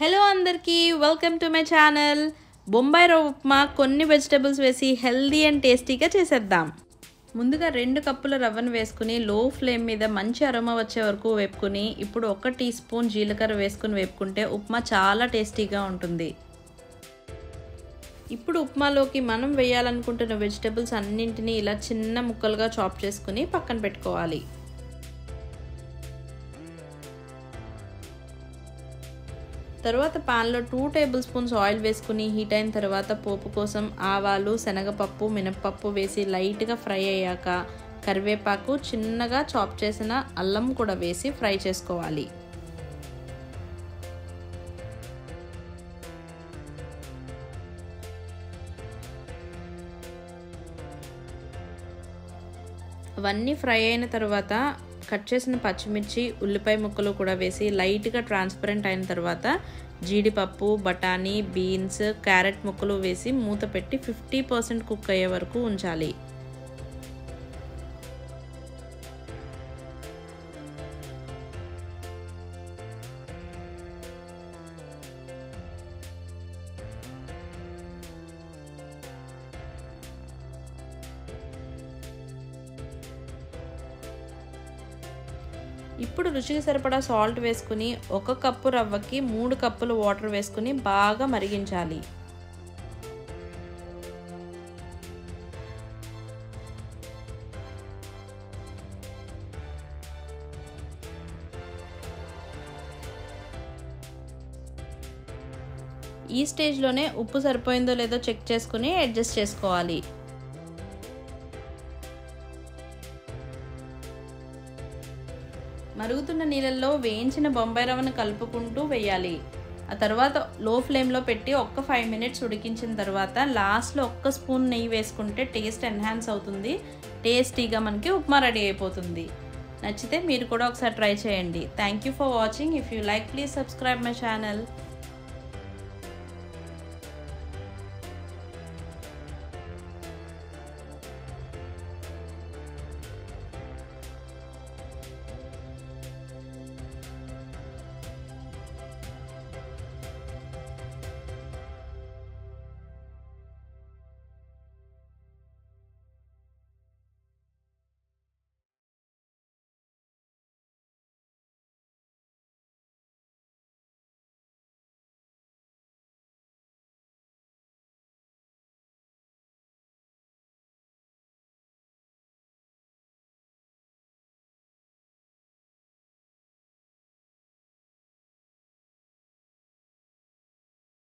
Hello అందరికీ welcome to my channel. Bombay రవ్వ ఉప్మా కొన్ని వెజిటబుల్స్ వేసి హెల్దీ అండ్ టేస్టీగా చేసేద్దాం. ముందుగా 2 కప్పుల రవ్వను వేసుకుని లో ఫ్లేమ్ మీద మంచి అరోమా వచ్చే వరకు వేపుకుని ఇప్పుడు 1 టీ స్పూన్ జీలకర్ర వేసుకుని వేపుకుంటే ఉప్మా చాలా టేస్టీగా ఉంటుంది. ఇప్పుడు ఉప్మాలోకి మనం వేయాలనుకుంటున్న వెజిటబుల్స్ అన్నింటినీ ఇలా చిన్న ముక్కలుగా చాప్ చేసుకుని పక్కన పెట్టుకోవాలి. తర్వాత పాన్లో 2 టేబుల్ స్పూన్స్ ఆయిల్ వేసుకుని హీట్ అయిన తర్వాత పోపు కోసం ఆవాలు, శనగపప్పు, మినపప్పు వేసి లైట్గా ఫ్రై అయ్యాక కరివేపాకు, చిన్నగా చాప్ చేసిన అల్లం కూడా వేసి ఫ్రై చేసుకోవాలి. అవన్నీ ఫ్రై అయిన తర్వాత కట్ చేసిన పచ్చిమిర్చి, ఉల్లిపాయ ముక్కలు కూడా వేసి లైట్గా ట్రాన్స్పరెంట్ అయిన తర్వాత జీడిపప్పు, బఠానీ, బీన్స్, క్యారెట్ ముక్కలు వేసి మూత పెట్టి 50% కుక్ అయ్యే వరకు ఉంచాలి. ఇప్పుడు రుచికి సరిపడా సాల్ట్ వేసుకుని 1 కప్పు రవ్వకి 3 కప్పులు వాటర్ వేసుకుని బాగా మరిగించాలి. ఈ స్టేజ్లోనే ఉప్పు సరిపోయిందో లేదో చెక్ చేసుకుని అడ్జస్ట్ చేసుకోవాలి. మరుగుతున్న నీళ్ళల్లో వేయించిన బొంబాయి రవ్వను కలుపుకుంటూ వేయాలి. ఆ తర్వాత లో ఫ్లేమ్లో పెట్టి 5 మినిట్స్ ఉడికించిన తర్వాత లాస్ట్లో 1 స్పూన్ నెయ్యి వేసుకుంటే టేస్ట్ ఎన్హాన్స్ అవుతుంది. టేస్టీగా మనకి ఉప్మా రెడీ అయిపోతుంది. నచ్చితే మీరు కూడా ఒకసారి ట్రై చేయండి. Thank you for watching. If you like please subscribe my channel.